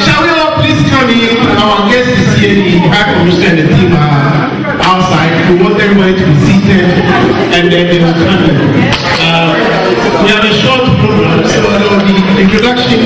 Shall we all please come in? Our guest is here, the High Commissioner and the team are outside. We want everybody to be seated and then they will come in. We have a short program, so there will be introduction.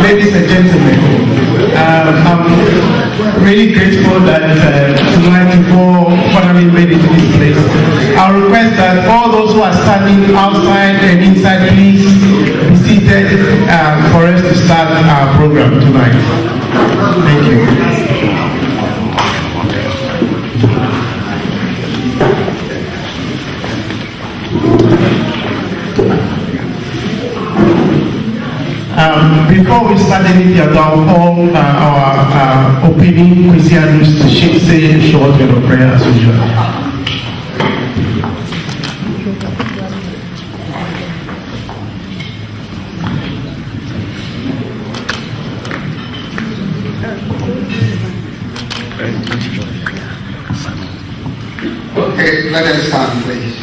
Ladies and gentlemen, I'm really grateful that tonight before finally made it to this place. I request that all those who are standing outside and inside, please be seated for us to start our program tonight. Thank you. Before we start anything, I'll call our opening Christians to say a short word of prayer as usual. Okay, let us stand, please.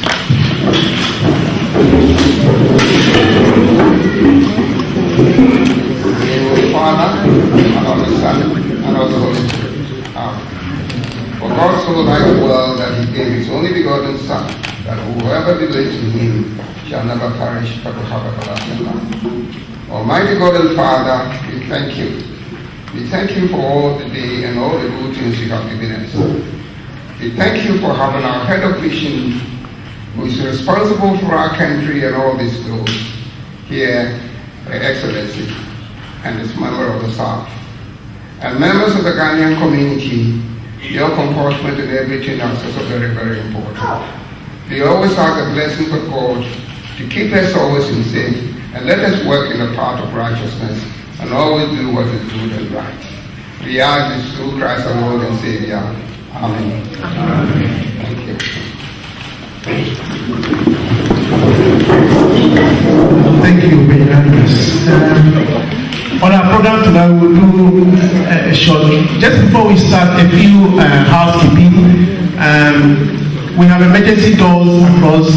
Father, and of the Son, and of the Holy Spirit. Amen. For God so loved the world that he gave his only begotten Son, that whoever believes in him shall never perish but have everlasting life. Almighty God and Father, we thank you. We thank you for all the day and all the good things you have given us. We thank you for having our head of mission, who is responsible for our country and all this globe, here, Her Excellency, and this member of the South. And members of the Ghanaian community, your comportment and everything else is also very, very important. We always ask the blessings of God to keep us always in safe and let us work in the path of righteousness and always do what is good and right. We ask this through Christ our Lord and Savior. Amen. Amen. Thank you. Thank you very much. On our program tonight, we will do a short. Just before we start, a few housekeeping. We have emergency doors across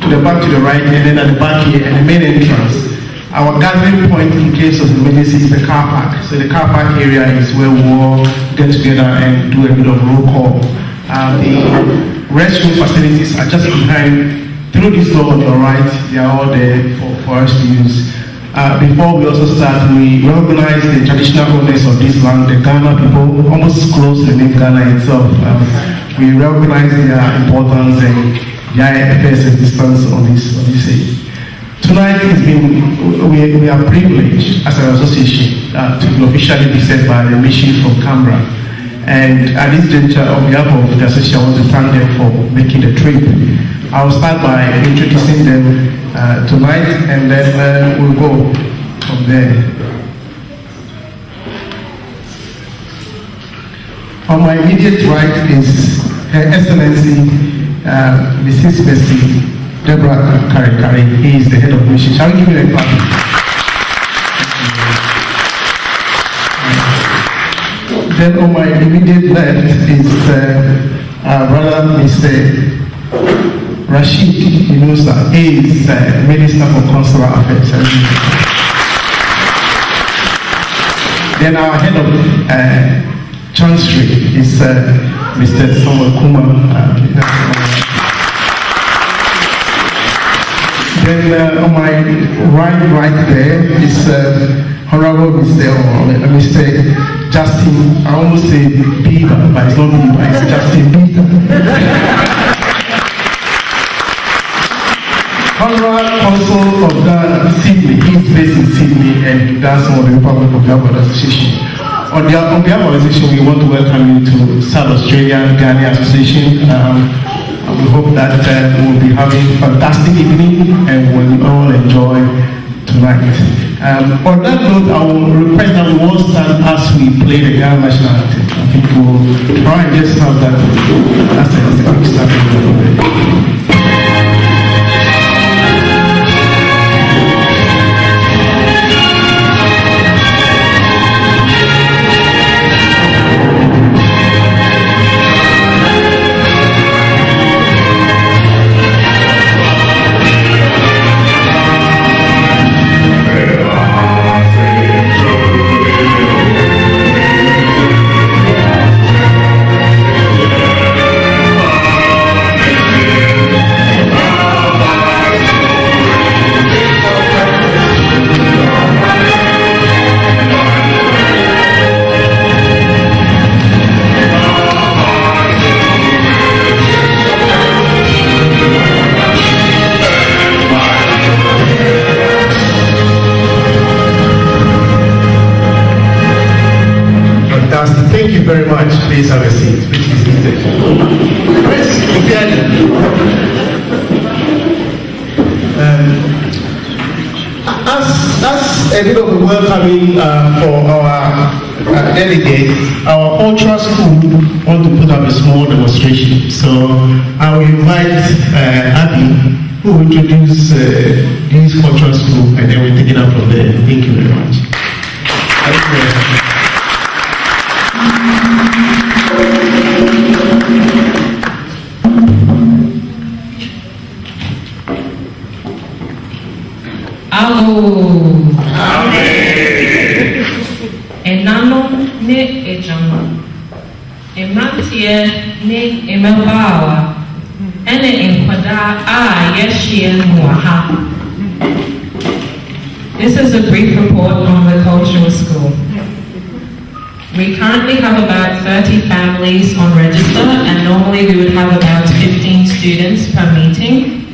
to the back to the right, and then at the back here, and the main entrance. Our gathering point in case of emergency is the car park. So the car park area is where we all get together and do a bit of roll call. The restroom facilities are just behind. Through this door on your right, they are all there for us to use. Before we also start, we recognize the traditional owners of this land, the Ghana people, almost close to the name Ghana itself. We recognize their importance and their affairs and distance on this day. Tonight we are privileged as an association to be officially beset by the mission from Canberra. And at this juncture, on behalf of the association, I want to thank them for making the trip. I will start by introducing them tonight, and then we'll go from there. On my immediate right is Her Excellency Mrs. Bessie Deborah Kari. He is the head of mission. Shall we give you a clap? Then on my immediate left is our brother Mr. Rashid Yunusa. He is Minister for Consular Affairs. Then our head of Chancery is Mr. Samuel Kuma. Then on my right there is Honorable Mr. Justin, I almost say Bieber, but it's not Bieber, it's Justin Bieber. Honorable Consul of Ghana, Sydney. He is based in Sydney and does some of the Republic of Ghana Association. On behalf of the organization, we want to welcome you to South Australian Ghana Association. We hope that we'll be having a fantastic evening and we'll all enjoy tonight. On that note, I will request that we all stand as we play the Ghana national anthem. I think we'll try and just have that as a quick start. Thank you very much. Please have a seat. Please be seated. As a bit of a welcoming for our delegates, our cultural school want to put up a small demonstration. So I will invite Abby, who will introduce this cultural school, and then we'll take it up from there. Thank you very much. Amen. Enano ne ejano. Emantie ne emebawa. Ene enkwada yeshie muaha. This is a brief report on the cultural school. We currently have about 30 families on register, and normally we would have about 15 students per meeting.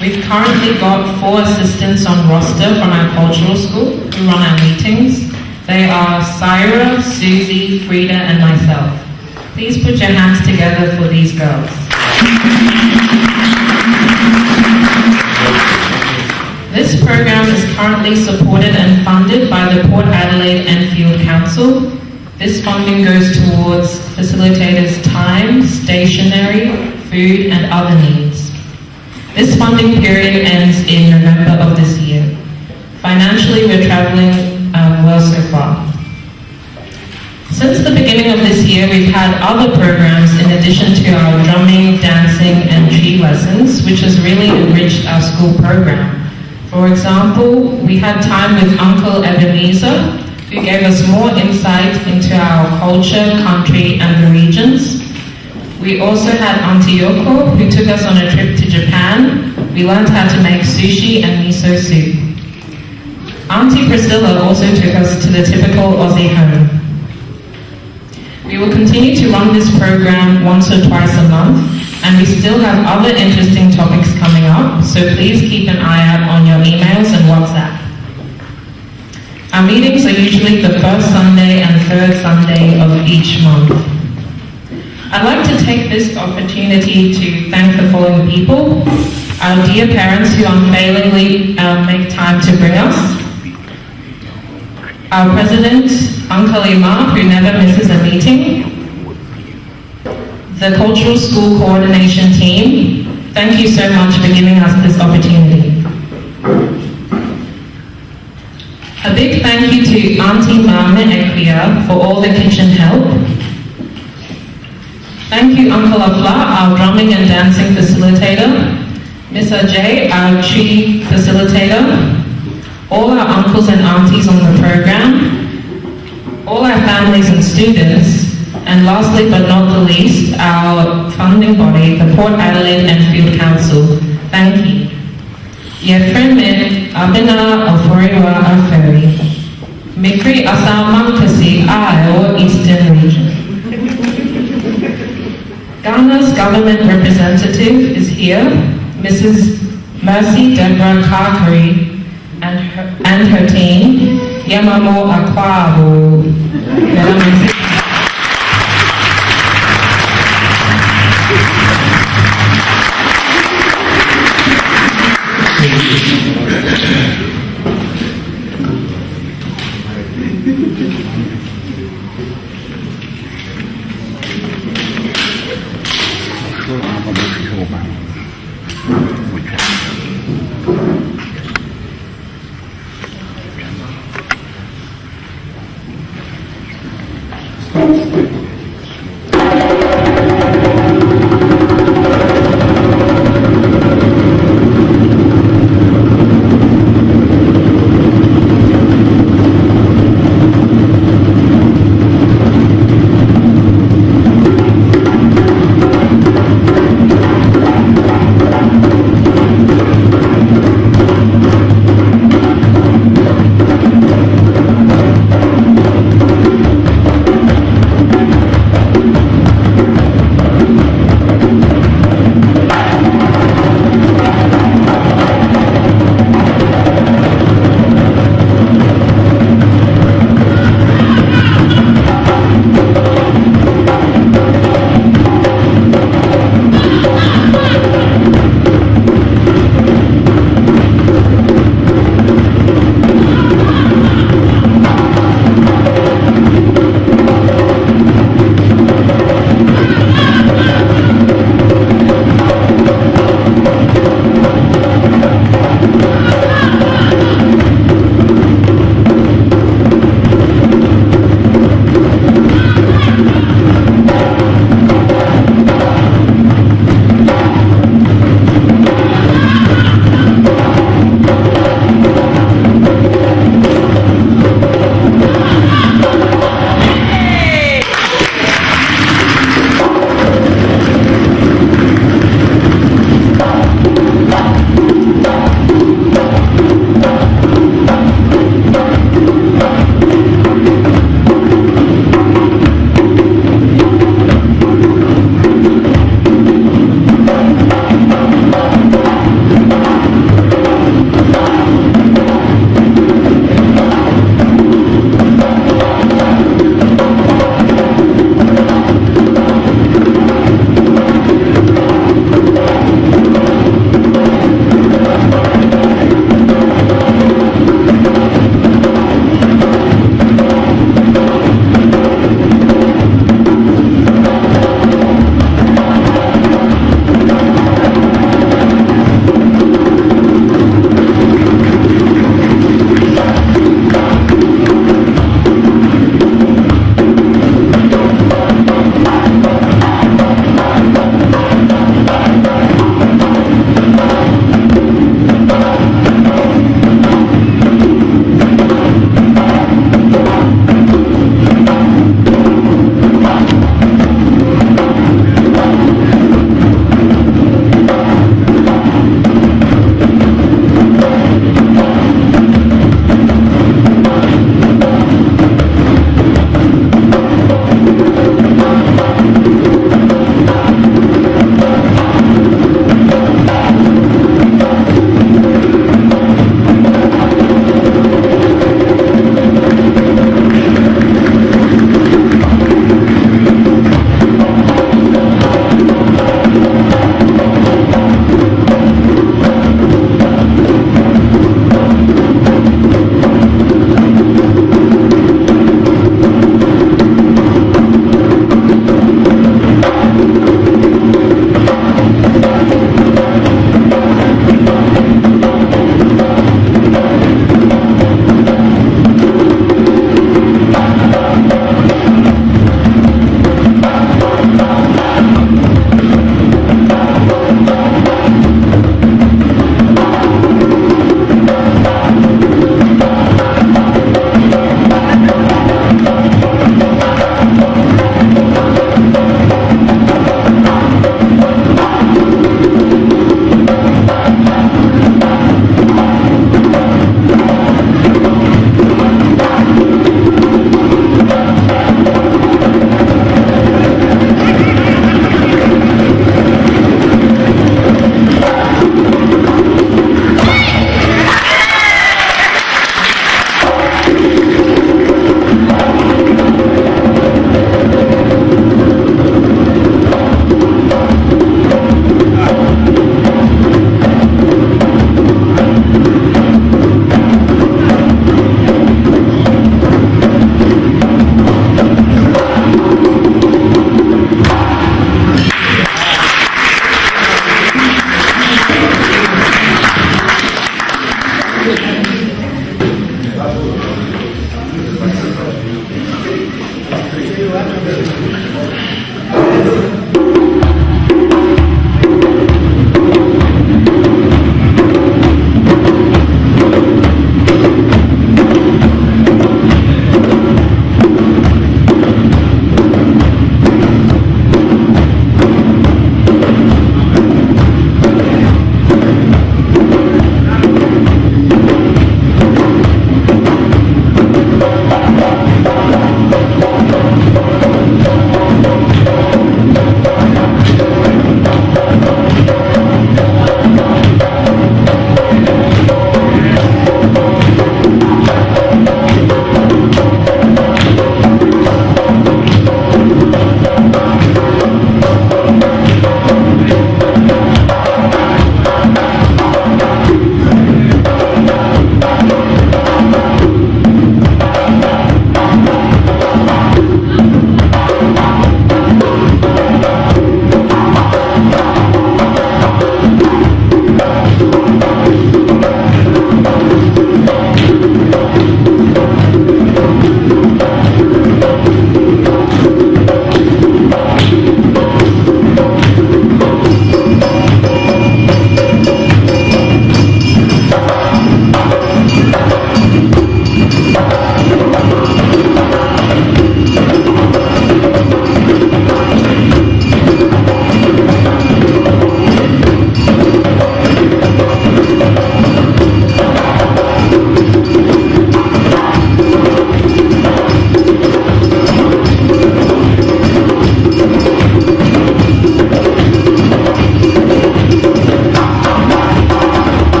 We've currently got 4 assistants on roster from our cultural school who run our meetings. They are Syra, Susie, Frida, and myself. Please put your hands together for these girls. This program is currently supported and funded by the Port Adelaide Enfield Council. This funding goes towards facilitators' time, stationery, food, and other needs. This funding period ends in November of this year. Financially, we're traveling well so far. Since the beginning of this year, we've had other programs in addition to our drumming, dancing, and tree lessons, which has really enriched our school program. For example, we had time with Uncle Ebenezer, who gave us more insight into our culture, country, and the regions. We also had Auntie Yoko, who took us on a trip to Japan. We learned how to make sushi and miso soup. Auntie Priscilla also took us to the typical Aussie home. We will continue to run this program once or twice a month, and we still have other interesting topics coming up, so please keep an eye out on your emails and WhatsApp. Our meetings are usually the first Sunday and third Sunday of each month. I'd like to take this opportunity to thank the following people: our dear parents who unfailingly make time to bring us, our president, Uncle Ima, who never misses a meeting, the Cultural School Coordination Team, thank you so much for giving us this opportunity. A big thank you to Auntie Mama Equia for all the kitchen help. Thank you Uncle Afla, our drumming and dancing facilitator, Miss Ajay, our tree facilitator, all our uncles and aunties on the program, all our families and students, and lastly but not the least, our funding body, the Port Adelaide Enfield Council. Thank you. Yefremin Abina Oforiwa Aferi. Mikri Asamankasi Iowa Eastern Region. Ghana's government representative is here, Mrs. Mercy Deborah Kakari, and her team, Yamamo Akwabu.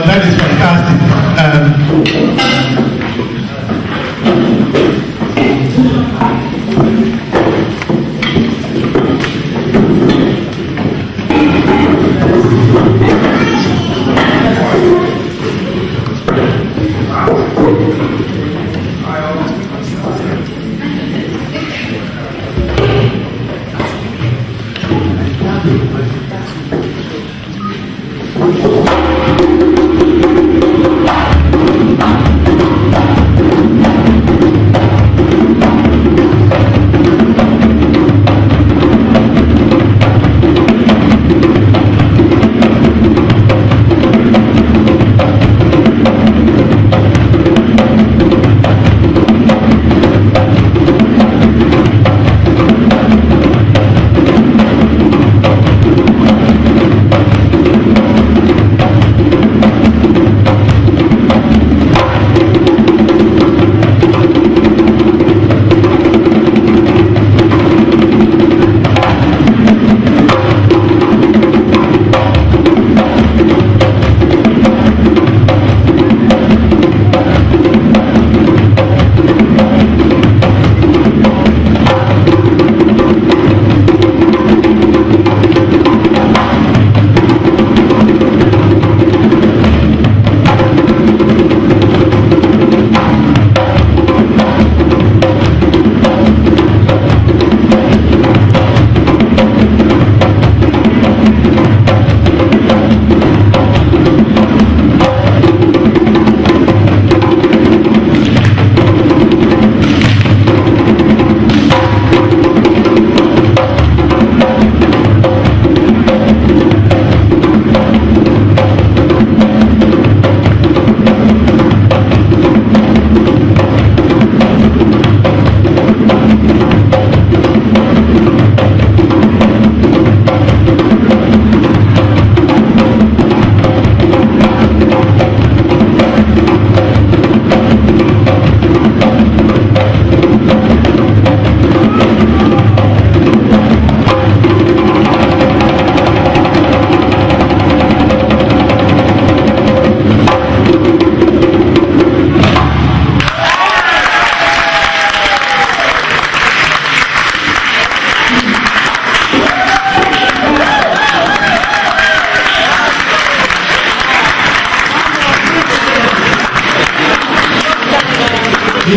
That is fantastic.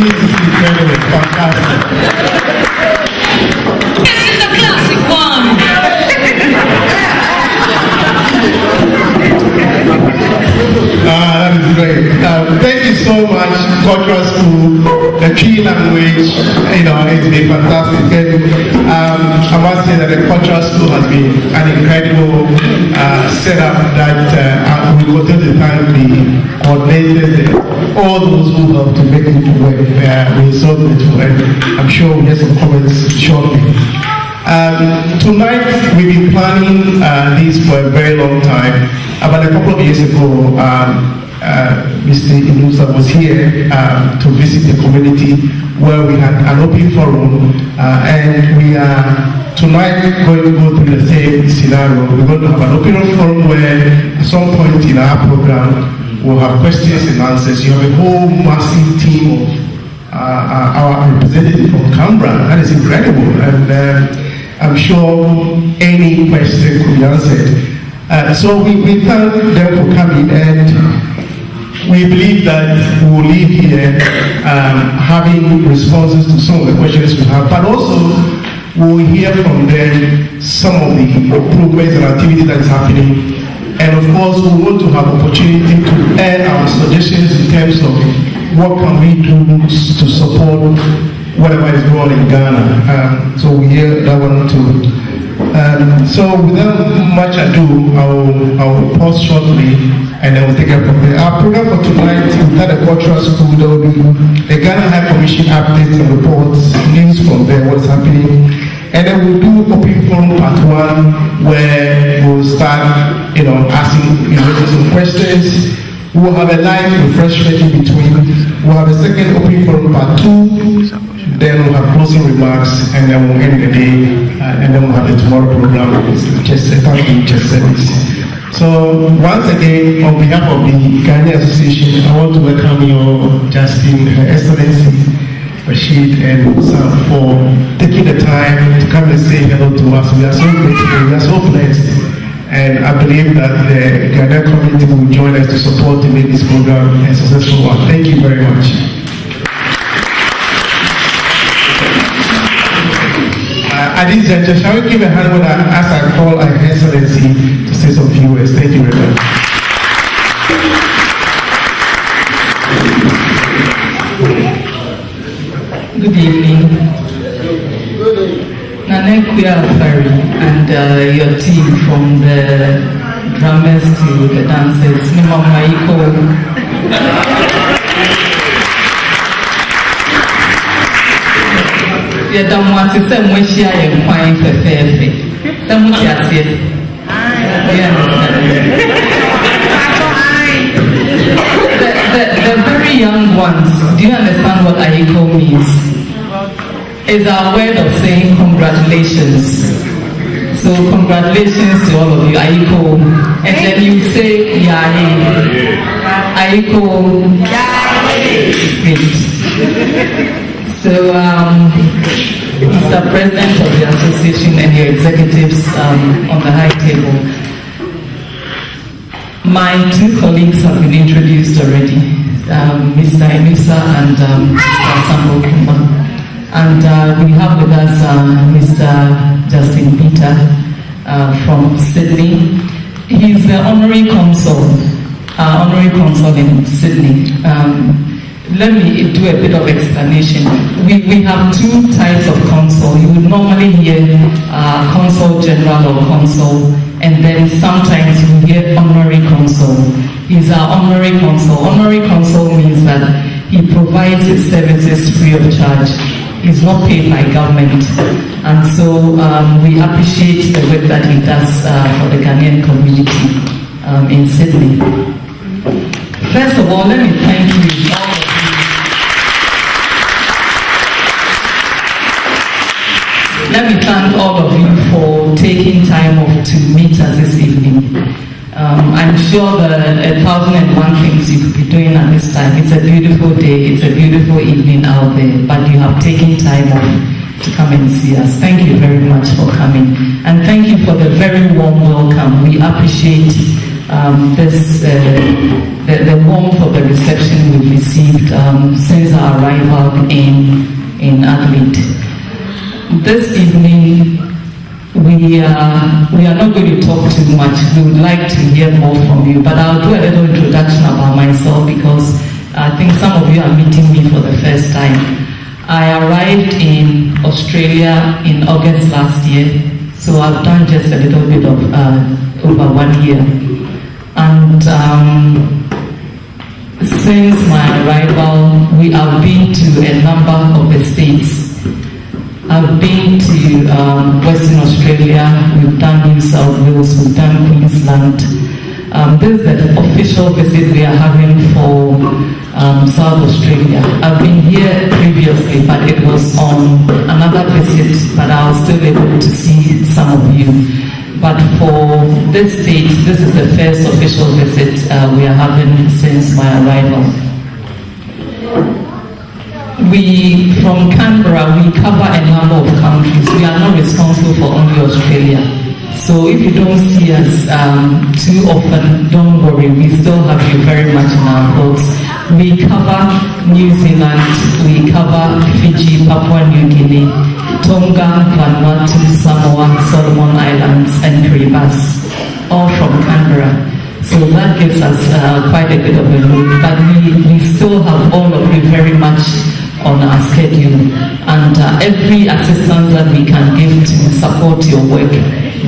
This is incredible, fantastic. This is a classic one. That is great. Thank you so much, Cultural School. The Cree language, it's been fantastic. And I must say that the Cultural School has been an incredible setup that we will continue to thank the coordinators and all those who helped to make it work. We're so grateful, and I'm sure we'll get some comments shortly. Tonight, we've been planning this for a very long time. About a couple of years ago, Mr. Inusa was here to visit the community where we had an open forum, and we are tonight going to go through the same scenario. We're going to have an open forum where at some point in our program we'll have questions and answers. You have a whole massive team of our representative from Canberra. That is incredible, and I'm sure any question could be answered. So we thank them for coming, and we believe that we will leave here having responses to some of the questions we have, but also we will hear from them some of the improvements and activities that is happening. And of course, we want to have opportunity to add our suggestions in terms of what can we do to support whatever is going on in Ghana. So we hear that one too. So without much ado, I will pause shortly and then we'll take it from there. Our program for tonight is at the Cultural School. There will be the Ghana High Commission updates and reports, news from there, what's happening. And then we'll do open forum part 1 where we'll start, asking some questions. We'll have a live refreshment in between. We'll have a second open forum part 2. Then we'll have closing remarks, and then we'll end the day, and then we'll have the tomorrow program, chess service. So once again, on behalf of the Ghanaian Association, I want to welcome your Justin, Her Excellency Rashid, and Sam for taking the time to come and say hello to us. We are so grateful, we are so blessed, and I believe that the Ghanaian community will join us to support to make this program a successful one. Thank you very much. At this juncture, shall we give a hand when as I call Her Excellency to say some few words? Thank you very much. Good evening. Nana Kuya Ferry and your team from the drummers to the dancers. Nima Maiko. Yeah, the one is some way she am fine for fair. Some way I said, the very young ones, do you understand what Aiko means? It's our way of saying congratulations. So congratulations to all of you, Aiko. And then you say Yai. Aiko. Great. So, Mr. President of the Association and your executives on the high table, my 2 colleagues have been introduced already, Mr. Inusa and Mr. Sambo Kumba. And we have with us Mr. Justin Peter from Sydney. He's the honorary consul in Sydney. Let me do a bit of explanation. We have 2 types of consul. You would normally hear consul general or consul, and then sometimes you hear honorary consul. He's our honorary consul. Honorary consul means that he provides his services free of charge. He's not paid by government. And so we appreciate the work that he does for the Ghanaian community in Sydney. First of all, let me thank you all. Let me thank all of you for taking time off to meet us this evening. I'm sure there are 1,001 things you could be doing at this time. It's a beautiful day, it's a beautiful evening out there, but you have taken time off to come and see us. Thank you very much for coming. And thank you for the very warm welcome. We appreciate the warmth of the reception we've received since our arrival in Adelaide. This evening, we are not going to talk too much. We would like to hear more from you, but I'll do a little introduction about myself because I think some of you are meeting me for the first time. I arrived in Australia in August last year, so I've done just a little bit of over 1 year. And since my arrival, we have been to a number of the states. I've been to Western Australia, we've done New South Wales, we've done Queensland. This is the official visit we are having for South Australia. I've been here previously, but it was on another visit, but I was still able to see some of you. But for this state, this is the first official visit we are having since my arrival. From Canberra, we cover a number of countries. We are not responsible for only Australia. So if you don't see us too often, don't worry, we still have you very much in our thoughts. We cover New Zealand, we cover Fiji, Papua New Guinea, Tonga, Vanuatu, Samoa, Solomon Islands, and Kiribati, all from Canberra. So that gives us quite a bit of a load, but we still have all of you very much on our schedule, and every assistance that we can give to support your work,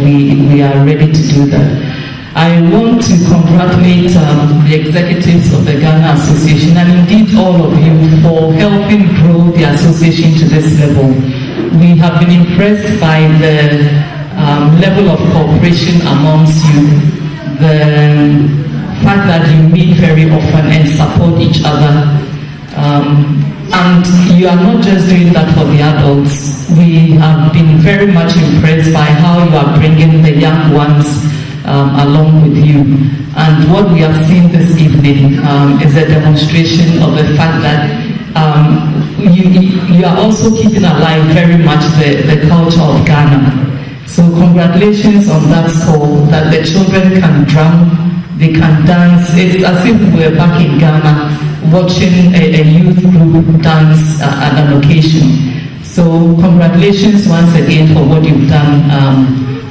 we are ready to do that. I want to congratulate the executives of the Ghana Association and indeed all of you for helping grow the association to this level. We have been impressed by the level of cooperation amongst you, the fact that you meet very often and support each other. And you are not just doing that for the adults. We have been very much impressed by how you are bringing the young ones along with you. And what we have seen this evening is a demonstration of the fact that you are also keeping alive very much the culture of Ghana. So congratulations on that score, that the children can drum, they can dance. It's as if we were back in Ghana watching a youth group dance at an occasion. So congratulations once again for what you've done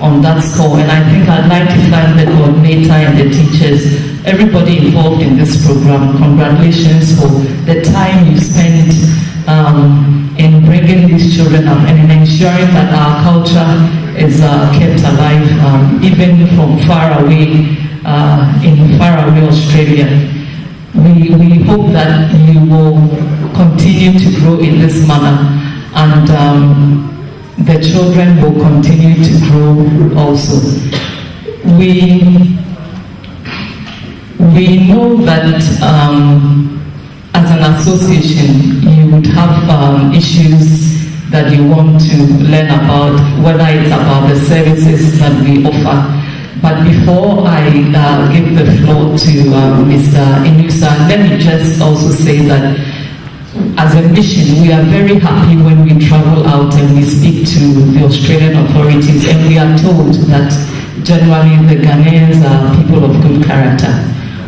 on that score. And I think I'd like to thank the coordinator and the teachers, everybody involved in this program. Congratulations for the time you spent in bringing these children up and in ensuring that our culture is kept alive, even from far away, in faraway Australia. We hope that you will continue to grow in this manner, and the children will continue to grow also. We know that as an association you would have issues that you want to learn about, whether it's about the services that we offer. But before I give the floor to Mr. Inusa, let me just also say that as a mission, we are very happy when we travel out and we speak to the Australian authorities, and we are told that generally the Ghanaians are people of good character.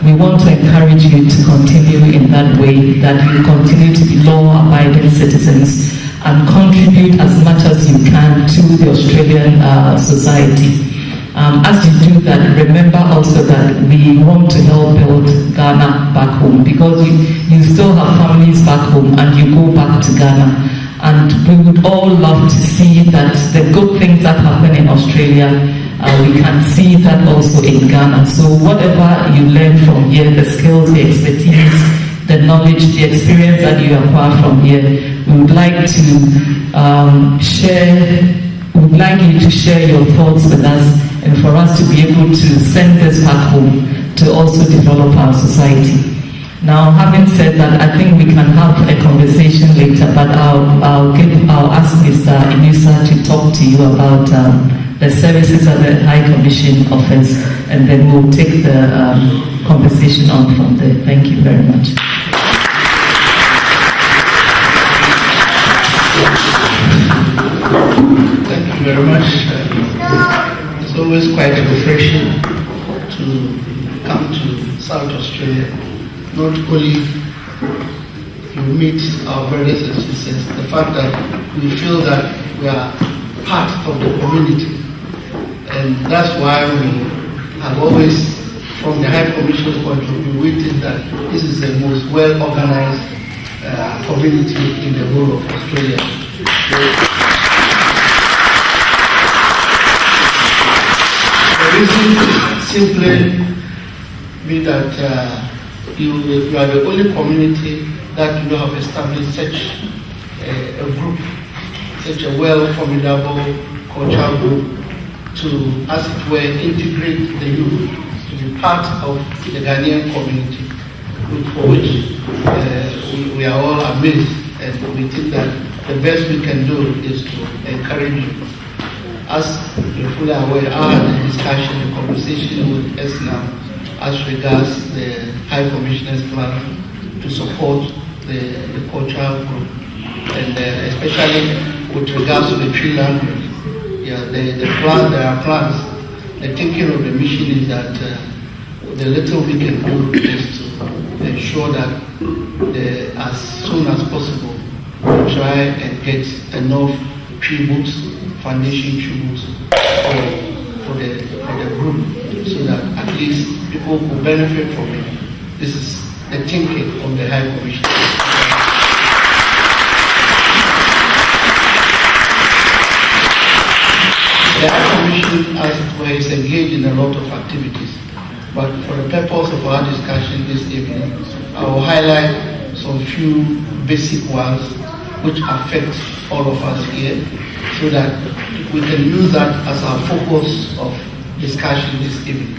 We want to encourage you to continue in that way, that you continue to be law-abiding citizens and contribute as much as you can to the Australian society. As you do that, remember also that we want to help build Ghana back home, because you still have families back home and you go back to Ghana. And we would all love to see that the good things that happen in Australia, we can see that also in Ghana. So whatever you learn from here, the skills, the expertise, the knowledge, the experience that you acquire from here, we would like to we would like you to share your thoughts with us, and for us to be able to send this back home to also develop our society. Now, having said that, I think we can have a conversation later, but I'll ask Mr. Inusa to talk to you about the services that the High Commission offers, and then we'll take the conversation on from there. Thank you very much. Thank you very much. It's always quite refreshing to come to South Australia, not only you meet our brothers and sisters, the fact that we feel that we are part of the community. And that's why we have always, from the High Commission's point of view, we think that this is the most well-organized community in the whole of Australia. The reason simply be that you are the only community that you have established such a group, such a well-formidable cultural group to, as it were, integrate the youth to be part of the Ghanaian community, for which we are all amazed, and we think that the best we can do is to encourage you. As you're fully aware, I had a discussion, a conversation with Esnam as regards the High Commissioner's plan to support the cultural group, and especially with regards to the tree language. Yeah, there are plans. The thinking of the mission is that the little we can do is to ensure that as soon as possible we try and get enough tributes, foundation tributes for the group, so that at least people will benefit from it. This is the thinking of the High Commission. The High Commission, as it were, is engaged in a lot of activities, but for the purpose of our discussion this evening, I will highlight some few basic ones which affect all of us here, so that we can use that as our focus of discussion this evening.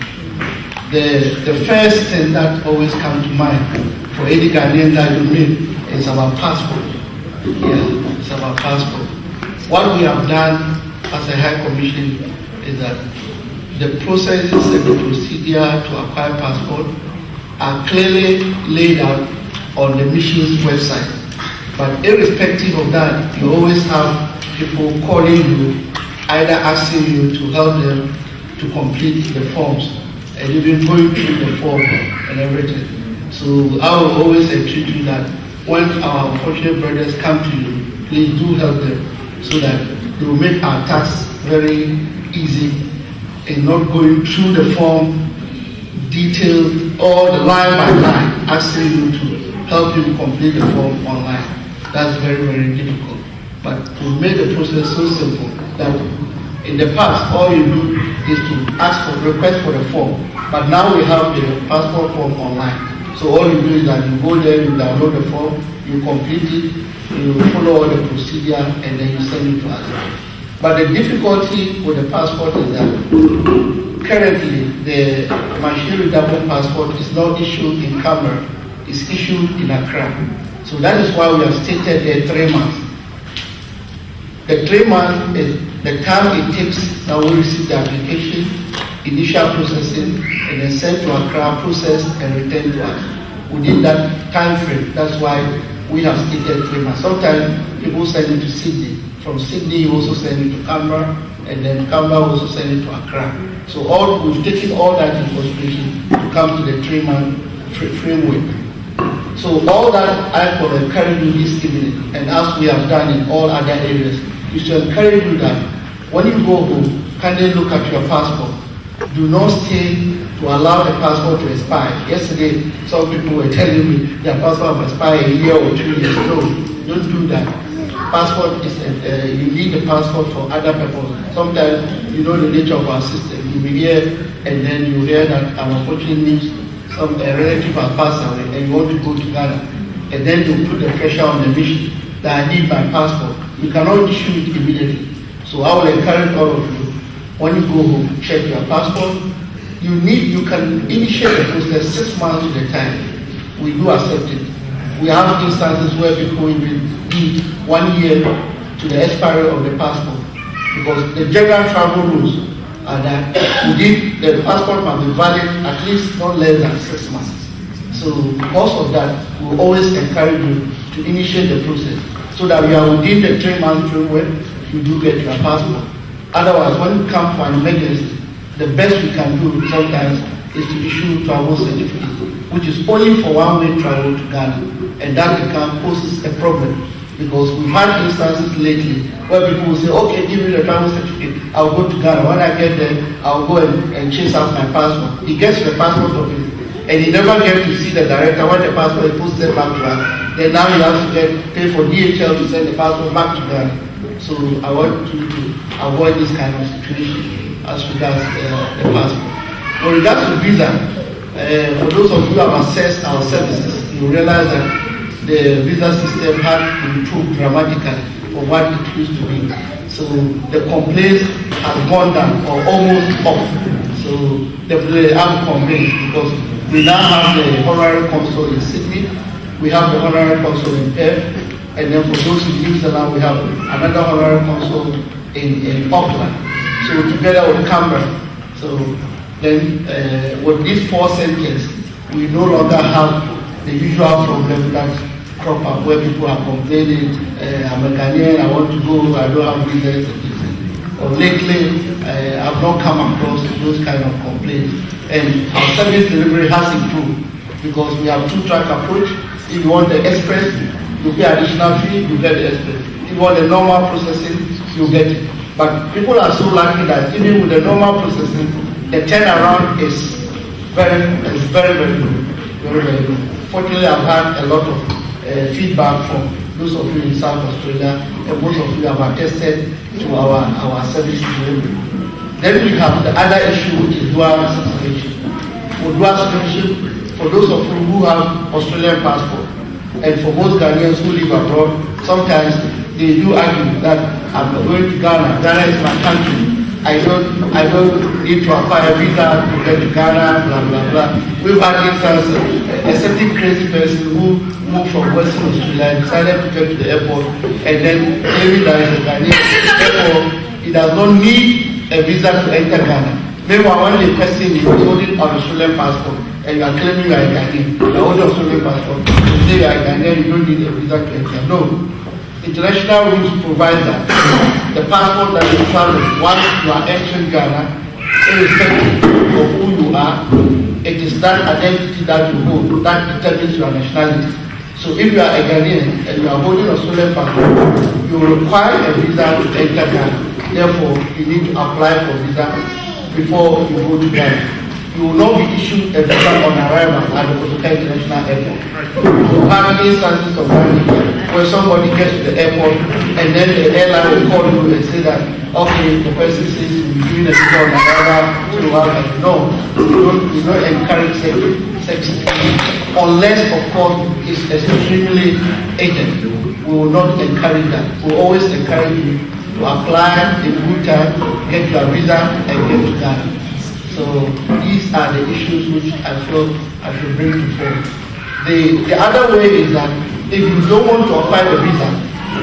The first thing that always comes to mind for any Ghanaian that you meet is our passport. Yeah, it's our passport. What we have done as a High Commission is that the processes and the procedure to acquire passport are clearly laid out on the mission's website. But irrespective of that, you always have people calling you, either asking you to help them to complete the forms, and even going through the form and everything. So I will always entreat you that when our unfortunate brothers come to you, please do help them, so that they will make our task very easy in not going through the form, detailed, all the line by line, asking you to help you complete the form online. That's very, very difficult. But we made the process so simple that in the past, all you do is to ask for request for the form. But now we have the passport form online. So all you do is that you go there, you download the form, you complete it, you follow all the procedure, and then you send it to us. But the difficulty with the passport is that currently the machine readable passport is not issued in Canberra, it's issued in Accra. So that is why we have stated there 3 months. The 3 months is the time it takes now we receive the application, initial processing, and then sent to Accra, processed and returned to us. Within that time frame, that's why we have stated 3 months. Sometimes people send it to Sydney. From Sydney, you also send it to Canberra, and then Canberra also send it to Accra. So we've taken all that into consideration to come to the 3 month framework. So all that I will encourage you this evening, and as we have done in all other areas, is to encourage you that when you go home, kindly look at your passport. Do not stay to allow the passport to expire. Yesterday, some people were telling me their passport will expire a year or 2 years. No, don't do that. Passport is, you need the passport for other purposes. Sometimes, you know the nature of our system. You will hear, and then you hear that unfortunately news, a relative has passed away, and you want to go to Ghana. And then you put the pressure on the mission that I need my passport. You cannot issue it immediately. So I will encourage all of you, when you go home, check your passport. You can initiate the process 6 months at a time. We do accept it. We have instances where people even need 1 year to the expiry of the passport, because the general travel rules are that the passport must be valid at least not less than 6 months. So because of that, we always encourage you to initiate the process, so that we are within the 3 month framework, you do get your passport. Otherwise, when you come for an emergency, the best we can do sometimes is to issue travel certificate, which is only for one-way travel to Ghana, and that poses a problem. Because we've had instances lately where people will say, okay, give me the travel certificate, I'll go to Ghana. When I get there, I'll go and chase out my passport. He gets the passport office, and he never gets to see the director. When the passport is supposed to send back to us, then now he has to pay for DHL to send the passport back to Ghana. So I want to avoid this kind of situation as regards the passport. With regards to visa, for those of you who have assessed our services, you realize that the visa system had improved dramatically from what it used to be. So the complaints have gone down or almost off. So definitely I'm convinced because we now have the honorary consul in Sydney, we have the honorary consul in Perth, and then for those in New Zealand we have another honorary consul in Auckland. So together with Canberra. So then with these 4 centers, we no longer have the usual problem that crop up where people are complaining, I'm a Ghanaian, I want to go, I don't have visas. Or lately, I've not come across those kind of complaints. And our service delivery has improved because we have 2-track approach. If you want the express, you pay additional fee, you get the express. If you want the normal processing, you get it. But people are so lucky that even with the normal processing, the turnaround is very good. Very, very good. Fortunately, I've had a lot of feedback from those of you in South Australia, and most of you have attested to our service delivery. Then we have the other issue, which is dual citizenship. For dual citizenship, for those of you who have Australian passport, and for most Ghanaians who live abroad, sometimes they do argue that I'm going to Ghana. Ghana is my country. I don't need to acquire a visa to get to Ghana, blah, blah, blah. We've had instances, a certain crazy person who moved from Western Australia and decided to get to the airport and then claiming that he's a Ghanaian. Therefore, he does not need a visa to enter Ghana. Meanwhile, when the person is holding an Australian passport and you are claiming you are a Ghanaian, you are holding an Australian passport, you say you are a Ghanaian, you don't need a visa to enter. No. International rules provide that the passport that you travel once you are entering Ghana, irrespective of who you are, it is that identity that you hold that determines your nationality. So if you are a Ghanaian and you are holding an Australian passport, you will require a visa to enter Ghana. Therefore, you need to apply for visa before you go to Ghana. You will not be issued a visa on arrival at the Kotoka International Airport. You have instances of where somebody gets to the airport and then the airline will call you and say that, okay, the person says you're doing a visa on arrival, so you have to no, we don't encourage sex unless, of course, it's extremely urgent. We will not encourage that. We will always encourage you to apply in good time, get your visa, and get to Ghana. So these are the issues which I feel I should bring to fore. The other way is that if you don't want to apply the visa,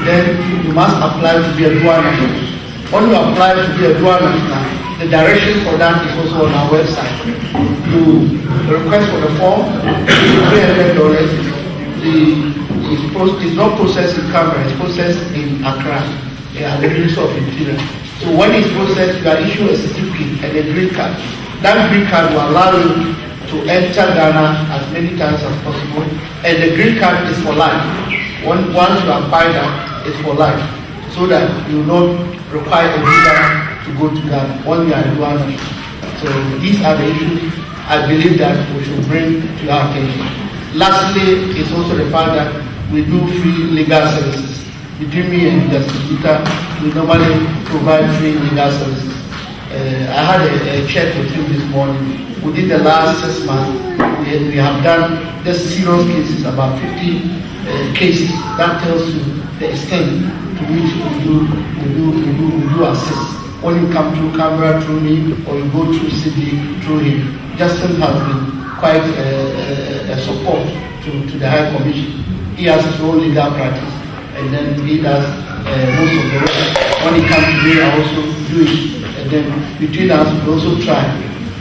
then you must apply to be a dual national. When you apply to be a dual national, the direction for that is also on our website. You request for the form, $300. It's not processed in Canberra, it's processed in Accra, at the Ministry of Interior. So when it's processed, you are issued a certificate and a green card. That green card will allow you to enter Ghana as many times as possible, and the green card is for life. Once you apply that, it's for life, so that you will not require a visa to go to Ghana when you are dual national. So these are the issues I believe that we should bring to our attention. Lastly, it's also the fact that we do free legal services. Between me and Justice Peter, we normally provide free legal services. I had a chat with him this morning. Within the last 6 months, we have done the serious cases, about 50 cases. That tells you the extent to which we do assist. When you come through Canberra through me, or you go through Sydney through him, Justin has been quite a support to the High Commission. He has his own legal practice, and then he does most of the rest. When he comes to me, I also do it. And then between us, we also try.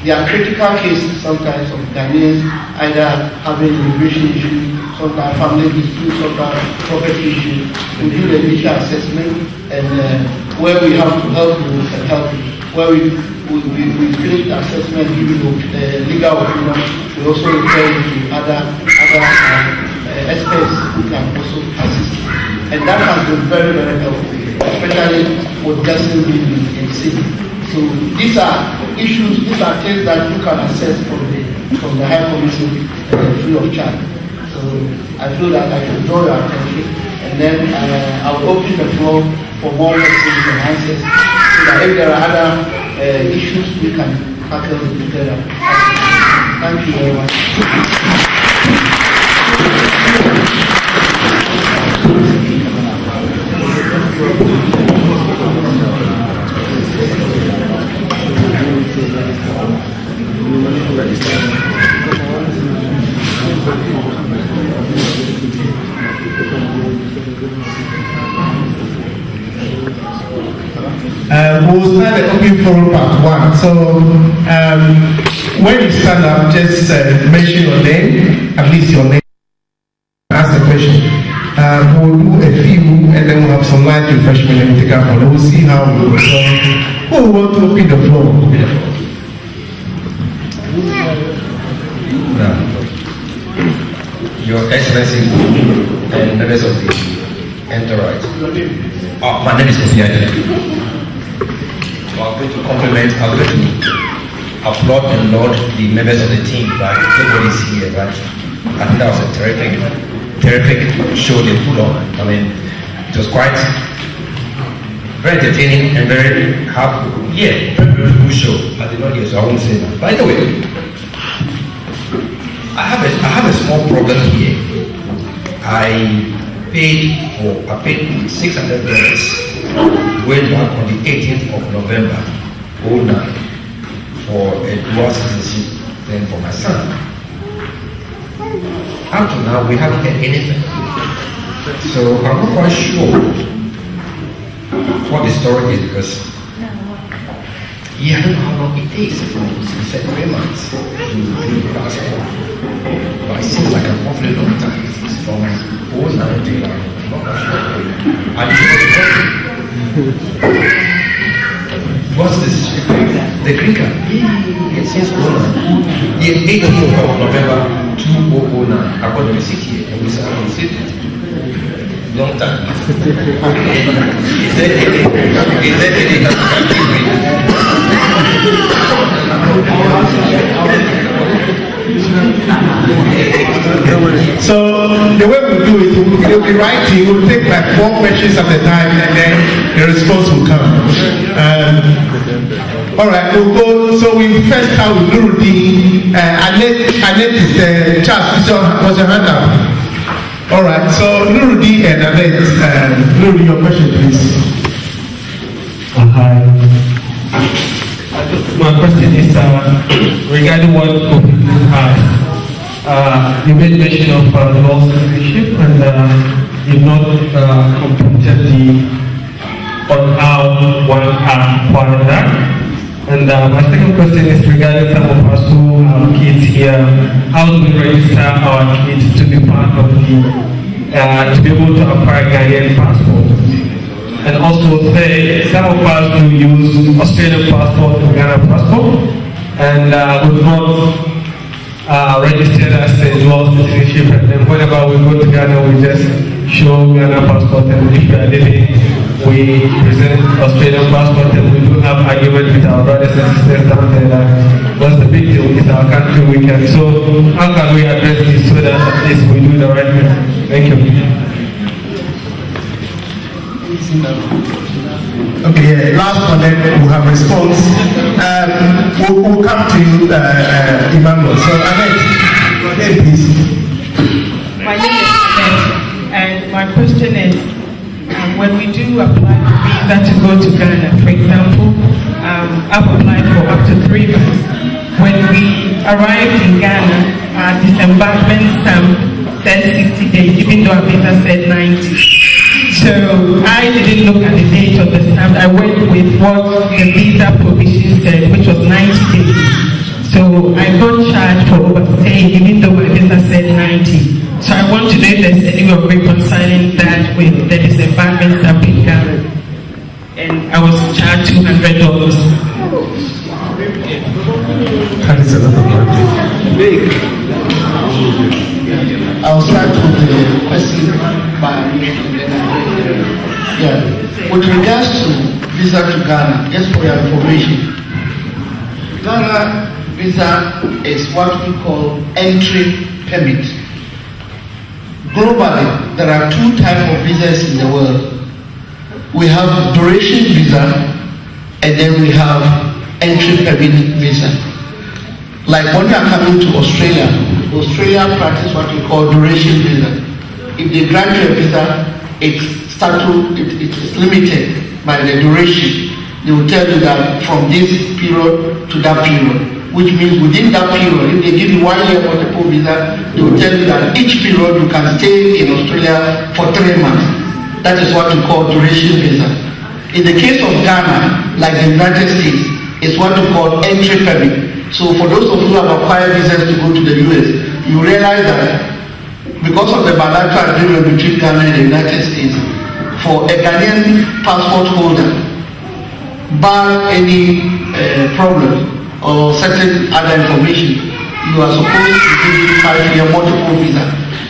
There are critical cases sometimes of Ghanaians either having immigration issues, sometimes family disputes, sometimes property issues. We do the initial assessment, and where we have to help you, we can help you. Where we we finished the assessment, giving legal opinion. We also refer to other experts who can also assist. And that has been very, very helpful, especially with Justin being in the city. So these are issues, these are things that you can access from the High Committee free of charge. So I feel that I can draw your attention, and then I will open the floor for more questions and answers, so that if there are other issues, we can tackle it together. Thank you very much. We'll start the open forum part 1. So when you stand up, just mention your name, at least your name. Ask the question. We'll do a few, and then we'll have some light refreshment and we'll take up on. We'll see how we go. So who will want to open the floor? Your Excellency and members of the entourage. My name is Kofi Adjei. I'm going to compliment, I'm going to applaud and laud the members of the team, but nobody's here, but I think that was a terrific show they put on. I mean, it was quite very entertaining and very happy. Yeah, very good show. I did not hear, so I won't say that. By the way, I have a small problem here. I paid $600 way back on the 18th of November 2009 for a dual citizenship thing for my son. Up to now, we haven't had anything. So I'm not quite sure what the story is, because I don't know how long it takes. He said 3 months to do the passport. But it seems like an awfully long time. It's from 2009 to now. I'm not sure. I didn't what's this? The green card? It says 2009. The 18th of November 2009. I got the receipt here. And we said, I received it. Long time. Is there any So the way we do it, we'll be writing, we'll take like 4 questions at a time, and then the response will come. All right, we'll go. So we first start with Nuruddin. Annette is Charles. Was your hand up? All right. So Nuruddin and Annette, Nuruddin, your question, please. Hi. My question is regarding what COVID has. You made mention of dual citizenship, and you've not completed on how one acquired that. And my second question is regarding some of us who have kids here. How do we register our kids to be part of to be able to acquire Ghanaian passport? And also, some of us who use Australian passport and Ghana passport, and would not registered as a dual citizenship. And then whenever we go to Ghana, we just show Ghana passport, and if we are living, we present Australian passport, and we do have argument with our brothers and sisters down there that what's the big deal? It's our country, we can. So how can we address this so that at least we do the right thing? Thank you. Okay, last one, then we'll have response. We'll come to you, Emmanuel. So, Annette, please. My name is Annette, and my question is, when we do apply for visa to go to Ghana, for example, I've applied for up to 3 months. When we arrived in Ghana, our disembarkment stamp said 60 days, even though our visa said 90. So I didn't look at the date of the stamp. I went with what the visa provision said, which was 90 days. So I got charged for overstaying, even though my visa said 90. So I want to know if there's any way of reconciling that with the disembarkment stamp in Ghana. And I was charged $200. That is a lot of money. I'll start with the question by with regards to visa to Ghana, just for your information, Ghana visa is what we call entry permit. Globally, there are two types of visas in the world. We have duration visa and then we have entry permit visa. Like when you are coming to Australia practice what we call duration visa. If they grant you a visa, it is limited by the duration. They will tell you that from this period to that period, which means within that period, if they give you 1 year multiple visa, they will tell you that each period you can stay in Australia for 3 months. That is what we call duration visa. In the case of Ghana, like the United States, it's what we call entry permit. So for those of you who have acquired visas to go to the US, you realize that because of the bilateral agreement between Ghana and the United States, for a Ghanaian passport holder, bar any problem or certain other information, you are supposed to give 5-year multiple visa.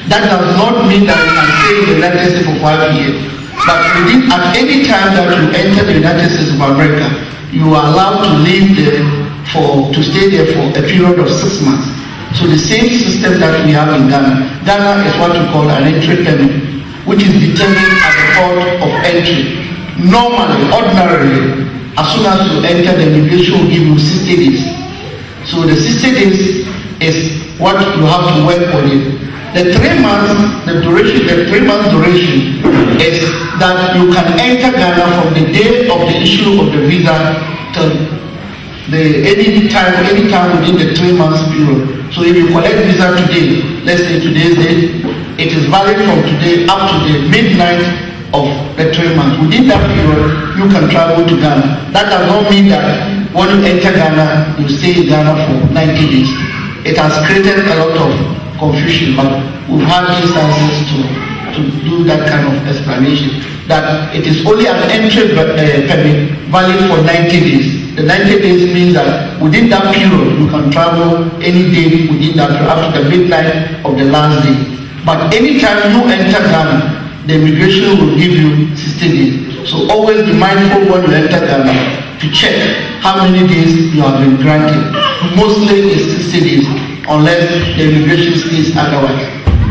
That does not mean that you can stay in the United States for 5 years. But at any time that you enter the United States of America, you are allowed to live there to stay there for a period of 6 months. So the same system that we have in Ghana. Ghana is what we call an entry permit, which is determined at the port of entry. Normally, ordinarily, as soon as you enter, the immigration will give you 60 days. So the 60 days is what you have to work on it. The 3 months, the 3 month duration is that you can enter Ghana from the day of the issue of the visa till any time within the 3 months period. So if you collect visa today, let's say today's date, it is valid from today up to the midnight of the 3 months. Within that period, you can travel to Ghana. That does not mean that when you enter Ghana, you stay in Ghana for 90 days. It has created a lot of confusion, but we've had instances to do that kind of explanation, that it is only an entry permit valid for 90 days. The 90 days means that within that period, you can travel any day within that period, after the midnight of the last day. But anytime you enter Ghana, the immigration will give you 60 days. So always be mindful when you enter Ghana to check how many days you have been granted. Mostly it's 60 days, unless the immigration states otherwise.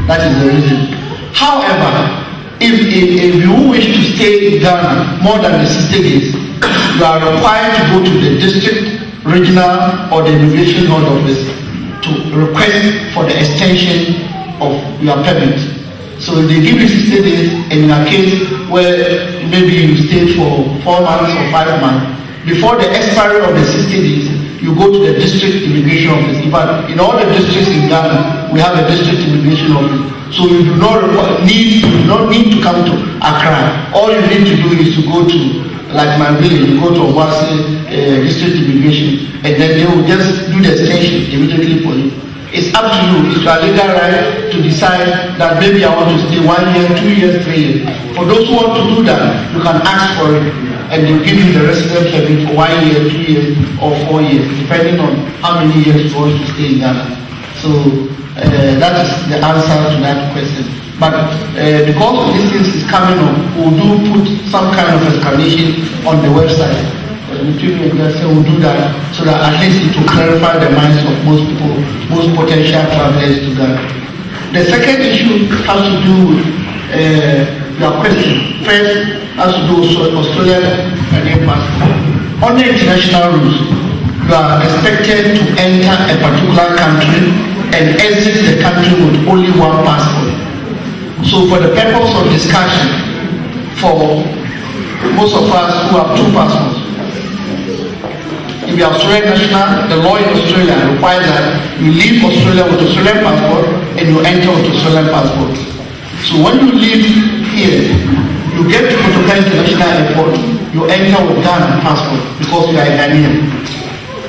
That is the reason. However, if you wish to stay in Ghana more than the 60 days, you are required to go to the district, regional, or the immigration head office to request for the extension of your permit. So if they give you 60 days, in a case where maybe you stay for 4 months or 5 months, before the expiry of the 60 days, you go to the district immigration office. In fact, in all the districts in Ghana, we have a district immigration office. So you do not need to come to Accra. All you need to do is to go to, like my village, you go to Obasi district immigration, and then they will just do the extension immediately for you. It's up to you. It's your legal right to decide that maybe I want to stay 1 year, 2 years, 3 years. For those who want to do that, you can ask for it, and they'll give you the resident permit for 1 year, 2 years, or 4 years, depending on how many years you want to stay in Ghana. So that is the answer to that question. But because this thing is coming up, we'll put some kind of explanation on the website. We'll do that so that at least it will clarify the minds of most people, most potential travelers to Ghana. The second issue has to do with your question. First has to do with Australian and passport. On the international rules, you are expected to enter a particular country and exit the country with only one passport. So for the purpose of discussion, for most of us who have 2 passports, if you are Australian national, the law in Australia requires that you leave Australia with Australian passport and you enter with Australian passport. So when you leave here, you get to Kotoka International Airport, you enter with Ghana passport because you are a Ghanaian.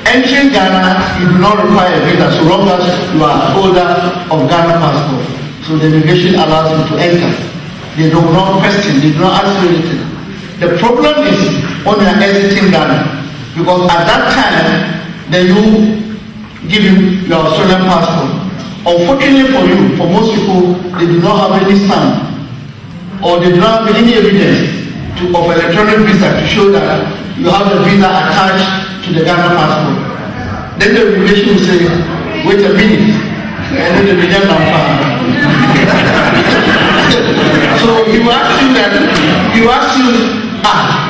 Entering Ghana, you do not require a visa so long as you are a holder of Ghana passport. So the immigration allows you to enter. They do not question, they do not ask you anything. The problem is when you are exiting Ghana, Because at that time, then you give him your Australian passport. Unfortunately for you, for most people, they do not have any stamp or they do not have any evidence of electronic visa to show that you have the visa attached to the Ghana passport. Then the immigration will say, wait a minute, and then the median number. So he will ask you,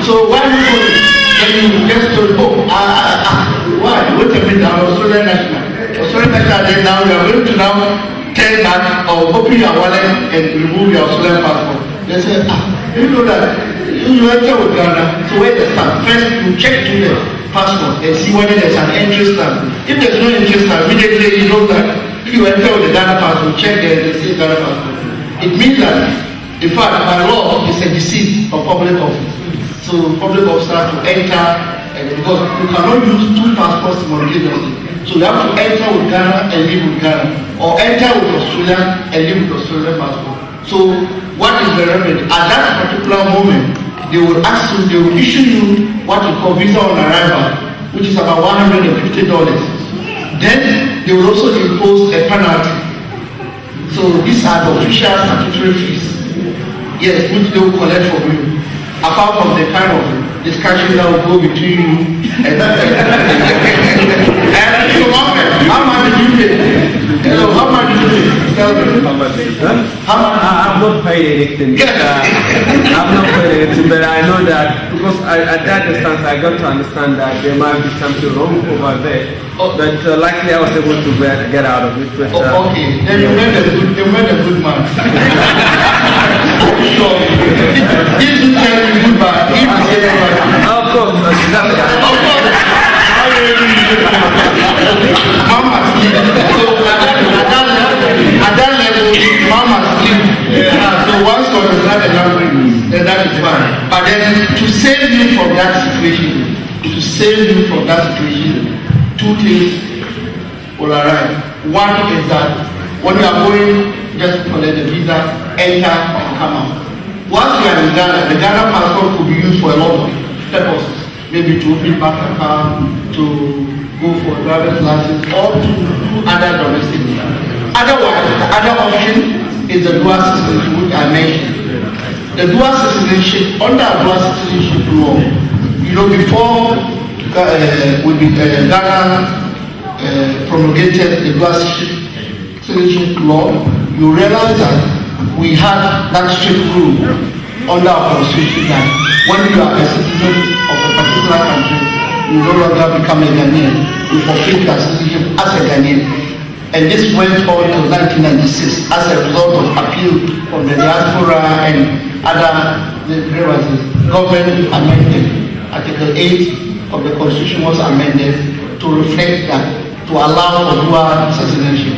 so why are you going? Then you just told, why? Wait a minute, I'm Australian national. Australian national, then now you are going to now turn back or open your wallet and remove your Australian passport. They say, you know that you enter with Ghana, so where the stamp? First you check to the passport and see whether there's an entry stamp. If there's no entry stamp, immediately you know that you enter with the Ghana passport, check there and see Ghana passport. It means that, in fact, by law, it's a deceit of public office. So public officers have to enter, because you cannot use two passports simultaneously. So you have to enter with Ghana and leave with Ghana, or enter with Australia and leave with Australian passport. So what is the remedy? At that particular moment, they will ask you, they will issue you what we call visa on arrival, which is about $150. Then they will also impose a penalty. So these are the official statutory fees, yes, which they will collect from you. Apart from the kind of discussion that will go between you and so how much did you pay? Hello, how much did you pay? Tell me. How much? I've not paid anything. I've not paid anything, but I know that because at that distance I got to understand that there might be something wrong over there. But luckily I was able to get out of it. But, okay, then you made a good man. Sure. Did you tell me goodbye? Of course, Mama sleep. So at that level, Mama sleep. So once you understand the language, then that is fine. But then to save you from that situation, two things will arrive. One is that when you are going, just collect the visa, enter and come out. Once you are in Ghana, the Ghana passport could be used for a lot of purposes. Maybe to open bank account, to go for driver's license, or to do other domestic things. Otherwise, the other option is the dual citizenship, which I mentioned. The dual citizenship, under dual citizenship law, before Ghana promulgated the dual citizenship law, you realize that we had that strict rule under our constitution that when you are a citizen of a particular country, you no longer become a Ghanaian. You forfeit your citizenship as a Ghanaian. And this went on till 1996 as a result of appeal from the diaspora and other grievances. Government amended. Article 8 of the Constitution was amended to reflect that, to allow for dual citizenship.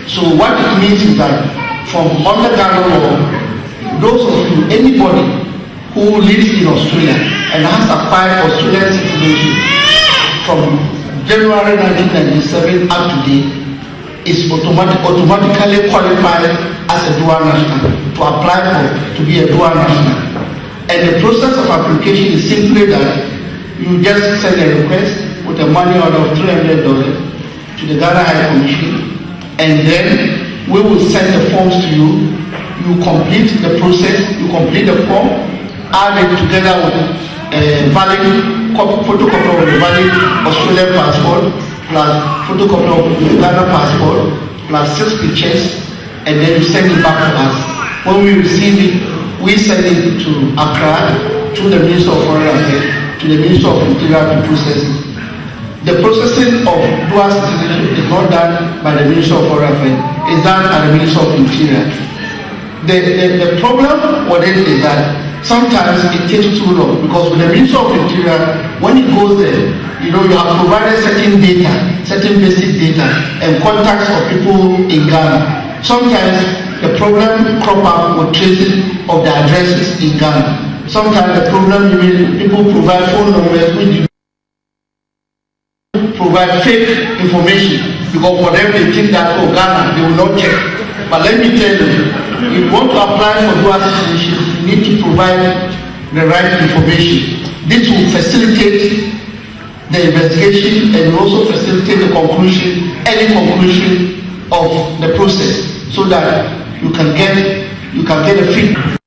So what it means is that from under Ghana law, those of you, anybody who lives in Australia and has acquired Australian citizenship from January 1997 up to date is automatically qualified as a dual national, to apply to be a dual national. And the process of application is simply that you just send a request with a money order of $300 to the Ghana High Commission, and then we will send the forms to you. You complete the process, you complete the form, add it together with a valid photocopy of the valid Australian passport, plus photocopy of the Ghana passport, plus 6 pictures, and then you send it back to us. When we receive it, we send it to Accra, to the Minister of Foreign Affairs, to the Minister of Interior to process it. The processing of dual citizenship is not done by the Minister of Foreign Affairs, it's done by the Minister of Interior. The problem with it is that sometimes it takes too long, because with the Minister of Interior, when it goes there, you have provided certain data, certain basic data, and contacts of people in Ghana. Sometimes the problem crop up with tracing of the addresses in Ghana. Sometimes the problem, people provide phone numbers which provide fake information, because for them they think that Ghana, they will not check. But let me tell you, if you want to apply for dual citizenship, you need to provide the right information. This will facilitate the investigation and also facilitate the conclusion, any conclusion of the process, so that you can get a feedback.